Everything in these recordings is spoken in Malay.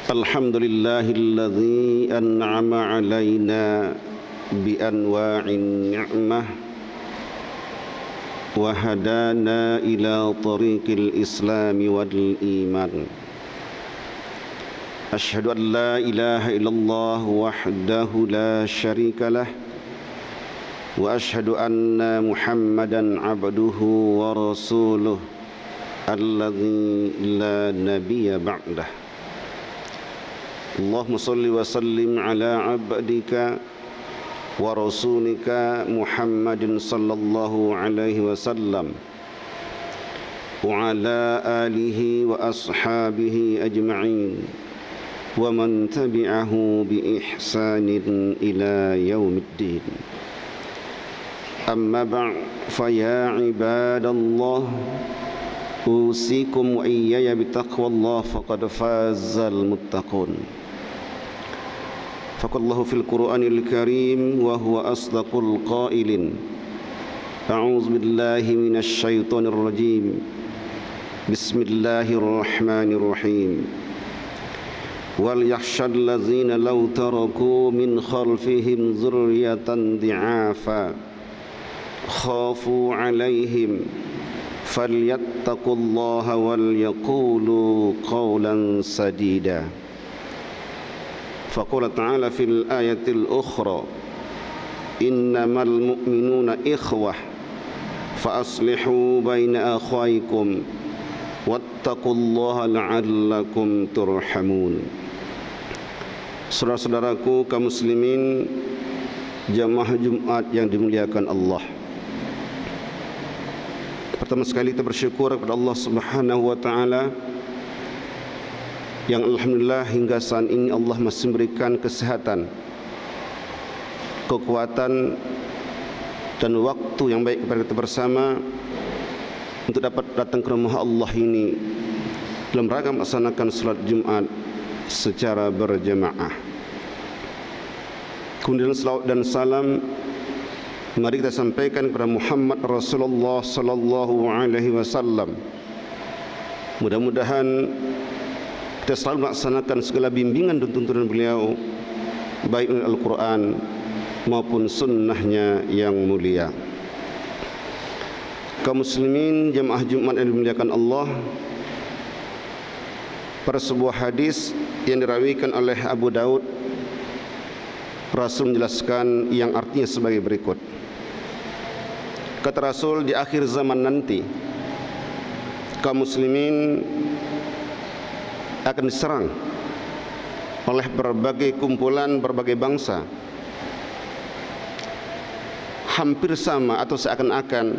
الحمد لله الذي أنعم علينا بأنواع النعمة وهدانا إلى طريق الإسلام والإيمان. أشهد أن لا إله إلا الله وحده لا شريك له وأشهد أن محمدا عبده ورسوله الذي لا نبي بعده. اللهم صل وسلم على عبدك ورسولك محمد صلى الله عليه وسلم وعلى آله وأصحابه أجمعين ومن تبعه بإحسان إلى يوم الدين. أما بعد فيا عباد الله أوصيكم وإياي بتقوى الله فقد فاز المتقون. فقال الله في القرآن الكريم وهو أصدق القائلين: أعوذ بالله من الشيطان الرجيم بسم الله الرحمن الرحيم وليخشى الذين لو تركوا من خلفهم ذرية ضعافا خافوا عليهم فليتقوا الله وليقولوا قولا سديدا. فقال تعالى في الآية الأخرى: إنما المؤمنون إخوة فأصلحوا بين أخويكم واتقوا الله لعلكم ترحمون. Saudara-saudaraku kaum muslimin, jamaah Jumat yang dimuliakan Allah, pertama sekali kita bersyukur kepada Allah Subhanahu wa taala yang alhamdulillah hingga saat ini Allah masih memberikan kesehatan, kekuatan dan waktu yang baik kepada kita bersama untuk dapat datang ke rumah Allah ini dalam rangka melaksanakan salat Jumat secara berjamaah. Kemudian salawat dan salam mari kita sampaikan kepada Muhammad Rasulullah sallallahu alaihi wasallam. Mudah-mudahan kita selalu melaksanakan segala bimbingan dan tuntunan beliau, baik dari Al-Quran maupun sunnahnya yang mulia. Kaum muslimin jamaah Jumat yang dimuliakan Allah, pada sebuah hadis yang dirawikan oleh Abu Daud, Rasul menjelaskan yang artinya sebagai berikut. Kata Rasul, di akhir zaman nanti kaum muslimin akan diserang oleh berbagai kumpulan, berbagai bangsa, hampir sama atau seakan-akan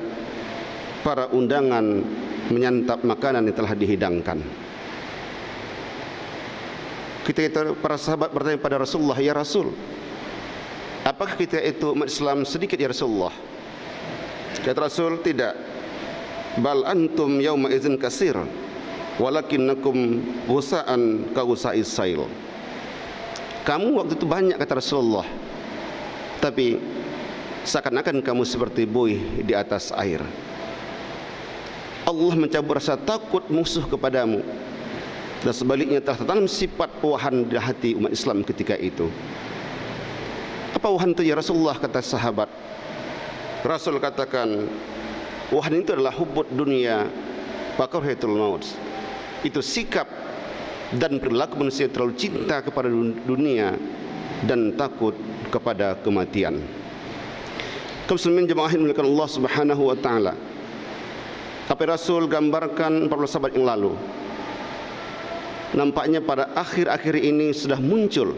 para undangan menyantap makanan yang telah dihidangkan. Kita para sahabat bertanya pada Rasulullah, ya Rasul, apakah kita itu umat Islam sedikit ya Rasulullah? Kata Rasul, tidak. Bal antum yauma idzin katsir walakinnakum ghusa'an ka ghusa'is sail. Kamu waktu itu banyak kata Rasulullah, tapi seakan-akan kamu seperti buih di atas air. Allah mencabut rasa takut musuh kepadamu, dan sebaliknya telah tertanam sifat wahan di hati umat Islam ketika itu. Apa wahan itu ya Rasulullah? Kata sahabat. Rasul katakan, wahan itu adalah hubbud dunia wa karhatul maut. Itu sikap dan perilaku manusia terlalu cinta kepada dunia dan takut kepada kematian. Kaum muslimin jemaah yang dimuliakan Allah Subhanahu wa taala, apa Rasul gambarkan 40 sahabat yang lalu, nampaknya pada akhir-akhir ini sudah muncul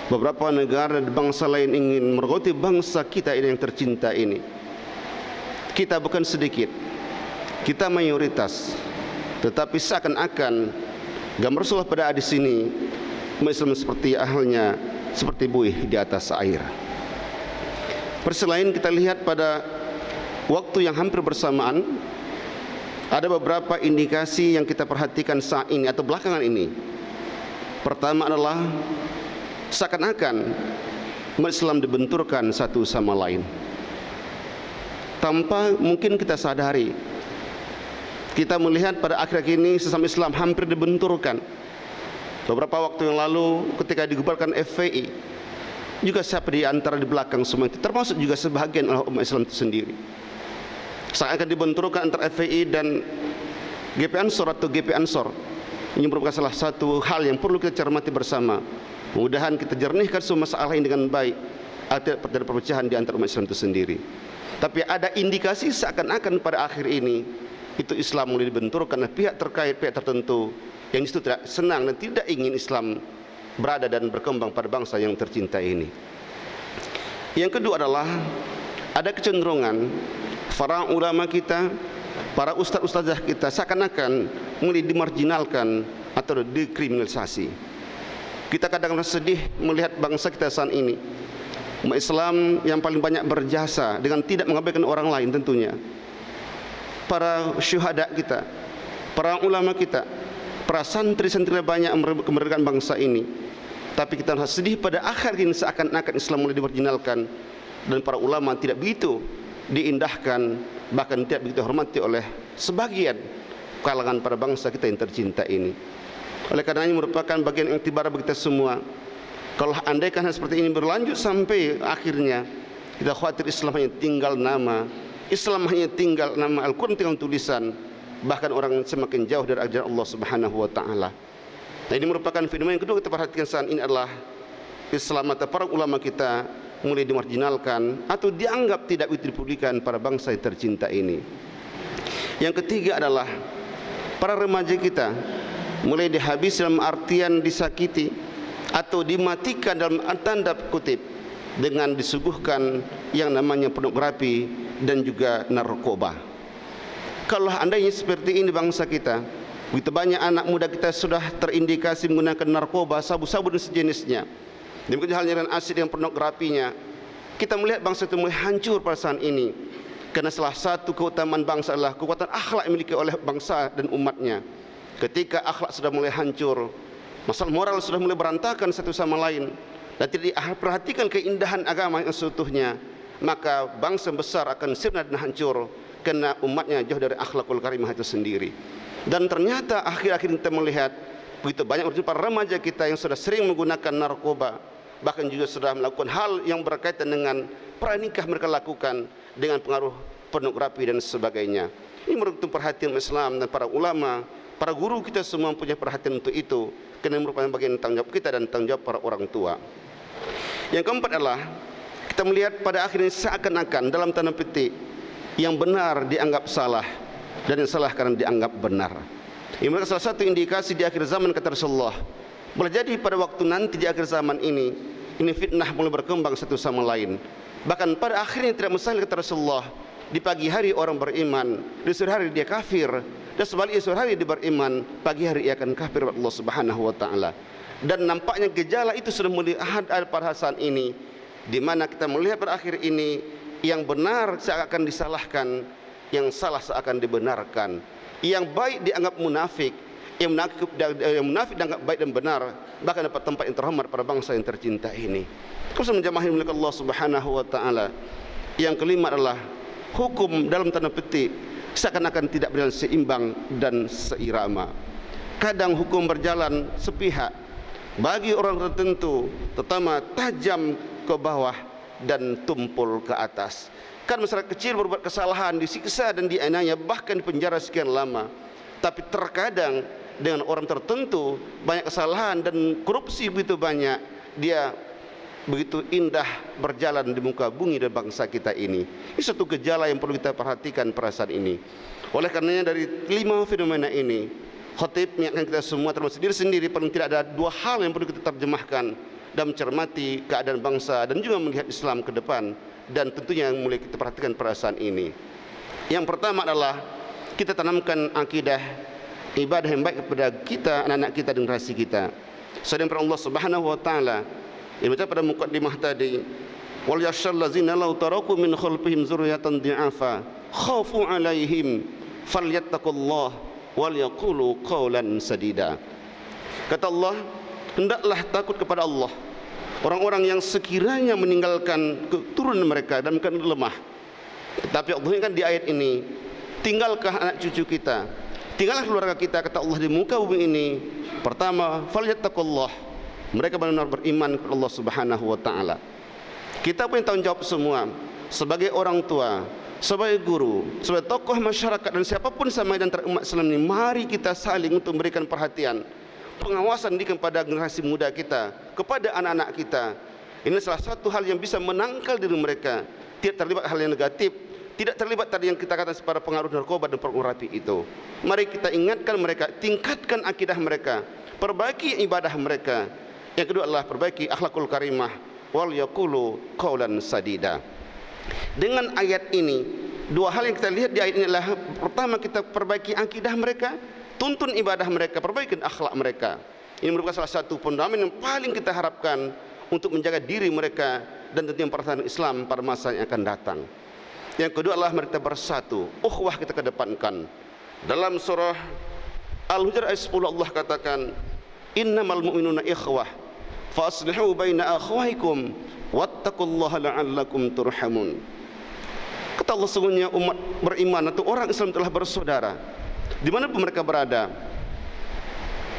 beberapa negara dan bangsa lain ingin merogoti bangsa kita ini yang tercinta ini. Kita bukan sedikit, kita mayoritas, tetapi seakan-akan gambar Rasulullah pada hadis ini, umat Islam seperti ahalnya, seperti buih di atas air. Perselain kita lihat pada waktu yang hampir bersamaan, ada beberapa indikasi yang kita perhatikan saat ini atau belakangan ini. Pertama adalah seakan-akan umat Islam dibenturkan satu sama lain tanpa mungkin kita sadari. Kita melihat pada akhir ini sesama Islam hampir dibenturkan. Beberapa waktu yang lalu ketika dibubarkan FPI, juga siapa di antara di belakang semua itu, termasuk juga sebahagian oleh umat Islam itu sendiri. Saat akan dibenturkan antara FPI dan GP Ansor atau GP Ansor, ini merupakan salah satu hal yang perlu kita cermati bersama. Mudah-mudahan kita jernihkan semua masalah ini dengan baik, agar tidak terjadi perpecahan di antara umat Islam itu sendiri. Tapi ada indikasi seakan-akan pada akhir ini itu Islam mulai dibenturkan oleh pihak terkait, pihak tertentu yang itu tidak senang dan tidak ingin Islam berada dan berkembang pada bangsa yang tercinta ini. Yang kedua adalah ada kecenderungan para ulama kita, para ustaz-ustazah kita seakan-akan mulai dimarginalkan atau dikriminalisasi. Kita kadang-kadang sedih melihat bangsa kita saat ini, umat Islam yang paling banyak berjasa dengan tidak mengabaikan orang lain tentunya. Para syuhada kita, para ulama kita, para santri-santri banyak kemerdekaan bangsa ini. Tapi kita rasa sedih pada akhir ini seakan-akan Islam mulai dimarginalkan dan para ulama tidak begitu diindahkan, bahkan tidak begitu hormati oleh sebagian kalangan pada bangsa kita yang tercinta ini. Oleh karena ini merupakan bagian yang tibar bagi kita semua. Kalau andaikan hal seperti ini berlanjut sampai akhirnya, kita khawatir Islam hanya tinggal nama, Islam hanya tinggal nama, Al-Quran tinggal tulisan, bahkan orang semakin jauh dari ajaran Allah Subhanahu wa taala. Nah, ini merupakan fenomena yang kedua kita perhatikan saat ini adalah Islam atau para ulama kita mulai dimarginalkan atau dianggap tidak dipedulikan para bangsa yang tercinta ini. Yang ketiga adalah para remaja kita mulai dihabis dalam artian disakiti atau dimatikan dalam tanda kutip dengan disuguhkan yang namanya pornografi dan juga narkoba. Kalau andainya seperti ini bangsa kita, begitu banyak anak muda kita sudah terindikasi menggunakan narkoba, sabu-sabu dan sejenisnya. Demikian halnya dengan asid yang pornografinya. Kita melihat bangsa itu mulai hancur pada saat ini. Karena salah satu keutamaan bangsa adalah kekuatan akhlak yang dimiliki oleh bangsa dan umatnya. Ketika akhlak sudah mulai hancur, masalah moral sudah mulai berantakan satu sama lain, dan tidak diperhatikan keindahan agama yang seutuhnya, maka bangsa besar akan sirna dan hancur karena umatnya jauh dari akhlakul karimah itu sendiri. Dan ternyata akhir-akhir kita melihat begitu banyak para remaja kita yang sudah sering menggunakan narkoba, bahkan juga sudah melakukan hal yang berkaitan dengan pernikah mereka lakukan dengan pengaruh pornografi dan sebagainya. Ini merupakan perhatian Islam dan para ulama, para guru kita semua punya perhatian untuk itu, karena merupakan bagian tanggung jawab kita dan tanggung jawab para orang tua. Yang keempat adalah kita melihat pada akhirnya seakan-akan dalam tanda petik yang benar dianggap salah dan yang salah karena dianggap benar. Ini merupakan salah satu indikasi di akhir zaman kata Rasulullah. Boleh jadi pada waktu nanti di akhir zaman ini fitnah mulai berkembang satu sama lain. Bahkan pada akhirnya tidak mustahil kata Rasulullah, di pagi hari orang beriman, di sore hari dia kafir, dan sebaliknya sore hari dia beriman, pagi hari ia akan kafir kepada Allah Subhanahu wa taala. Dan nampaknya gejala itu sudah mulai ada pada saat ini, di mana kita melihat pada akhir ini yang benar seakan disalahkan, yang salah seakan dibenarkan, yang baik dianggap munafik, yang munafik dianggap baik dan benar, bahkan dapat tempat yang terhormat pada bangsa yang tercinta ini. Khusus menjamaah milik Allah Subhanahu wa taala. Yang kelima adalah hukum dalam tanda petik seakan-akan tidak berjalan seimbang dan seirama. Kadang hukum berjalan sepihak bagi orang tertentu, terutama tajam ke bawah dan tumpul ke atas. Kan masyarakat kecil berbuat kesalahan, disiksa dan dianiaya, bahkan dipenjara sekian lama. Tapi terkadang dengan orang tertentu banyak kesalahan dan korupsi begitu banyak, dia begitu indah berjalan di muka bumi dan bangsa kita ini. Ini satu gejala yang perlu kita perhatikan perasaan ini. Oleh karenanya dari 5 fenomena ini, khotib mengingatkan kita semua termasuk diri sendiri, paling tidak ada 2 hal yang perlu kita terjemahkan dan mencermati keadaan bangsa dan juga melihat Islam ke depan, dan tentunya yang mulai kita perhatikan perasaan ini. Yang pertama adalah kita tanamkan akidah ibadah yang baik kepada kita, anak-anak kita, generasi kita. Sedang Allah Subhanahu wa taala yang baca pada mukaddimah tadi, wal yashal ladzina law taraku min khalfihim dzurriyyatan dhi'afa khafu 'alaihim falyattaqullah wal yaqulu qawlan sadida. Kata Allah, hendaklah takut kepada Allah orang-orang yang sekiranya meninggalkan keturunan mereka dan keadaan lemah. Tetapi Allah kan di ayat ini, tinggalkah anak cucu kita, tinggallah keluarga kita, kata Allah, di muka bumi ini Pertama, falyattaqullah. Mereka benar-benar beriman kepada Allah Subhanahu wa taala. Kita punya tanggung jawab semua sebagai orang tua, sebagai guru, sebagai tokoh masyarakat dan siapapun sama di antara umat Islam ini. Mari kita saling untuk memberikan perhatian, pengawasan kepada generasi muda kita, kepada anak-anak kita. Ini salah satu hal yang bisa menangkal diri mereka, tidak terlibat hal yang negatif, tidak terlibat tadi yang kita katakan pada pengaruh narkoba dan pornografi itu. Mari kita ingatkan mereka, tingkatkan akidah mereka, perbaiki ibadah mereka. Yang kedua adalah perbaiki akhlakul karimah, wal yaqulu qaulan sadida. Dengan ayat ini, dua hal yang kita lihat di ayat ini adalah pertama, kita perbaiki akidah mereka, tuntun ibadah mereka, perbaiki akhlak mereka. Ini merupakan salah satu fundament yang paling kita harapkan untuk menjaga diri mereka dan tentunya pertahanan Islam pada masa yang akan datang. Yang kedua adalah mereka bersatu, ukhuwah kita kedepankan. Dalam surah Al-Hujurat ayat 10 Allah katakan, innamal mu'minuna ikhwah fa aslihu baina akhwaikum wattaqullaha la'allakum turhamun. Kata Allah, sesungguhnya umat beriman atau orang Islam telah bersaudara dimanapun mereka berada.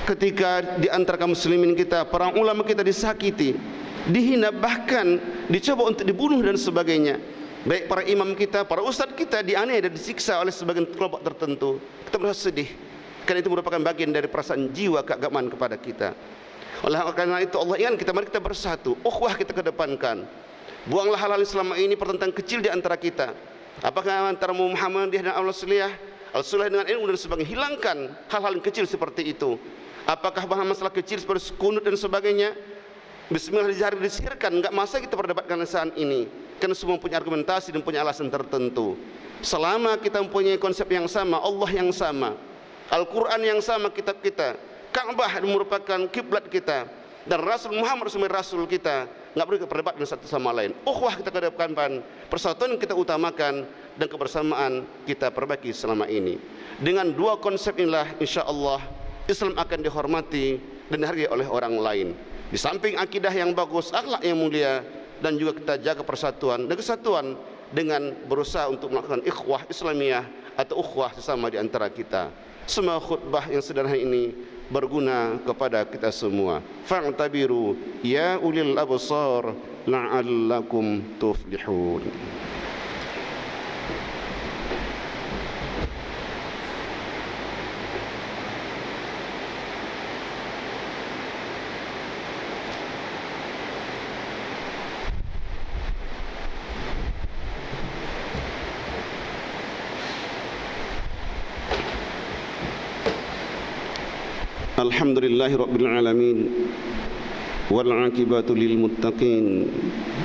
Ketika di antara kaum muslimin kita, para ulama kita disakiti, dihina, bahkan dicoba untuk dibunuh dan sebagainya, baik para imam kita, para ustadz kita dianiaya dan disiksa oleh sebagian kelompok tertentu, kita merasa sedih, karena itu merupakan bagian dari perasaan jiwa keagamaan kepada kita. Oleh karena itu Allah ingat kita, mari kita bersatu, ukhuwah kita kedepankan. Buanglah hal-hal selama ini pertentangan kecil di antara kita. Apakah antara Muhammadiyah dan Al-Sunnah, Al-Sunnah dengan ilmu dan sebagainya, hilangkan hal-hal kecil seperti itu. Apakah bahan masalah kecil seperti kunut dan sebagainya, bismillah dijari disihirkan, enggak masa kita perdebatkan saat ini, karena semua punya argumentasi dan punya alasan tertentu. Selama kita mempunyai konsep yang sama, Allah yang sama, Al-Quran yang sama, kitab kita, Ka'bah merupakan kiblat kita, dan Rasul Muhammad sebagai Rasul kita, enggak perlu berdebat satu sama lain. Ukhuwah kita kedepankan, persatuan kita utamakan, dan kebersamaan kita perbaiki selama ini. Dengan dua konsep inilah insya Allah Islam akan dihormati dan dihargai oleh orang lain. Di samping akidah yang bagus, akhlak yang mulia, dan juga kita jaga persatuan dan kesatuan dengan berusaha untuk melakukan ikhwah Islamiyah atau ukhuwah sesama di antara kita. Semua khutbah yang sederhana ini berguna kepada kita semua. Fa'tabiru ya ulil absar la'allakum tuflihun. Alhamdulillahi Rabbil Alamin, wal'aqibatu lil muttaqin,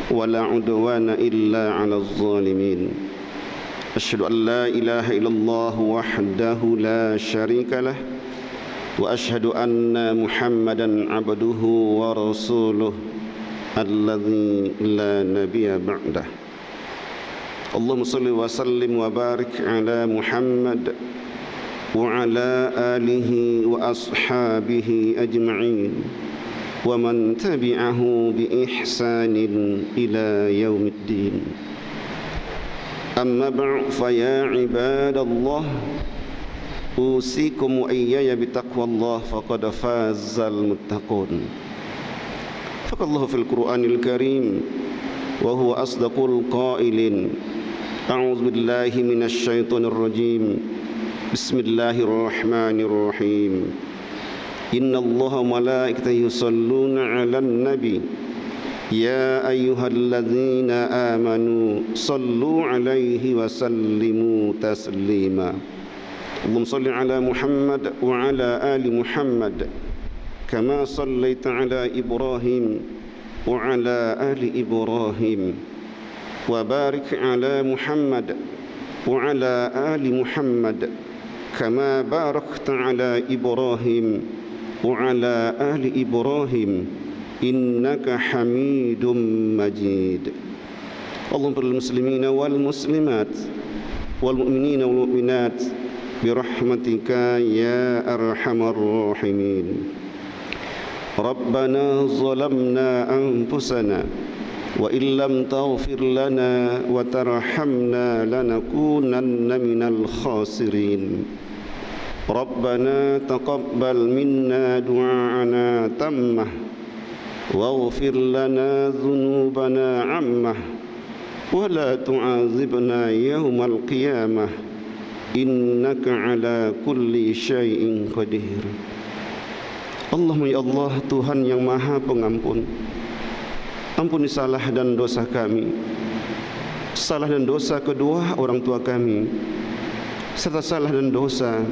wala udwana illa 'alal zalimin. Asyhadu an la ilaha illallah wahdahu la syarika lah, wa asyhadu anna Muhammadan 'abduhu wa rasuluh alladzi la nabiyya ba'dah. Allahumma shalli wa sallim wa barik ala Muhammad وعلى آله وأصحابه أجمعين ومن تبعه بإحسان إلى يوم الدين. أما بعد فيا عباد الله أوصيكم وإياي بتقوى الله فقد فاز المتقون. فقال الله في القرآن الكريم وهو أصدق القائلين أعوذ بالله من الشيطان الرجيم بسم الله الرحمن الرحيم إن الله وملائكته يصلون على النبي يا أيها الذين آمنوا صلوا عليه وسلموا تسليما اللهم صل على محمد وعلى آل محمد كما صليت على إبراهيم وعلى آل إبراهيم وبارك على محمد وعلى آل محمد كما باركت على إبراهيم وعلى آل إبراهيم إنك حميد مجيد اللهم اغفر للمسلمين والمسلمات والمؤمنين والمؤمنات برحمتك يا أرحم الراحمين ربنا ظلمنا أنفسنا وإن لم تغفر لنا وترحمنا لنكونن من الخاسرين Rabbana taqabbal minna du'ana tammah waghfir lana dhunubana 'ammah wa la tu'azibna yawmal qiyamah innaka 'ala kulli syai'in qadir. Allahumma ya Allah, Tuhan yang Maha Pengampun, ampuni salah dan dosa kami, salah dan dosa kedua orang tua kami, serta salah dan dosa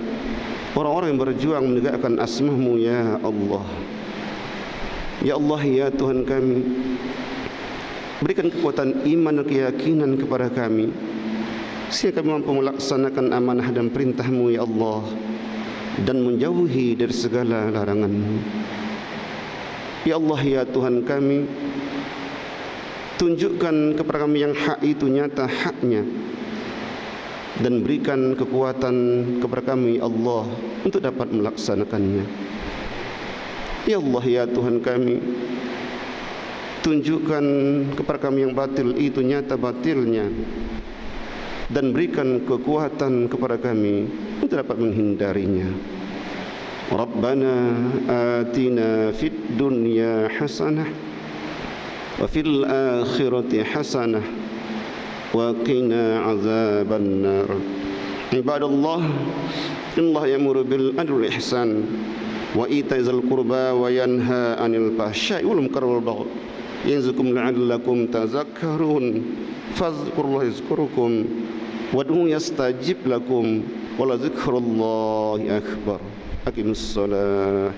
orang-orang yang berjuang menegakkan asma-Mu ya Allah. Ya Allah, ya Tuhan kami, berikan kekuatan iman dan keyakinan kepada kami sehingga kami mampu melaksanakan amanah dan perintah-Mu ya Allah, dan menjauhi dari segala larangan-Mu. Ya Allah, ya Tuhan kami, tunjukkan kepada kami yang hak itu nyata haknya, dan berikan kekuatan kepada kami Allah untuk dapat melaksanakannya. Ya Allah, ya Tuhan kami, tunjukkan kepada kami yang batil itu nyata batilnya, dan berikan kekuatan kepada kami untuk dapat menghindarinya. Rabbana atina fid dunya hasanah wa fil akhirati hasanah wa qina azaban nar. Ibadallah, Allah ya'muru bil adli wal ihsan wa ita'izil qurba wa yanha 'anil fahsya'i wal munkari wal baghi yanzukum la'allakum tazakkarun. Fadhkurullaha yazkurukum wad'u yastajib lakum wa la dzikrullahi akbar. Aqimus shalah.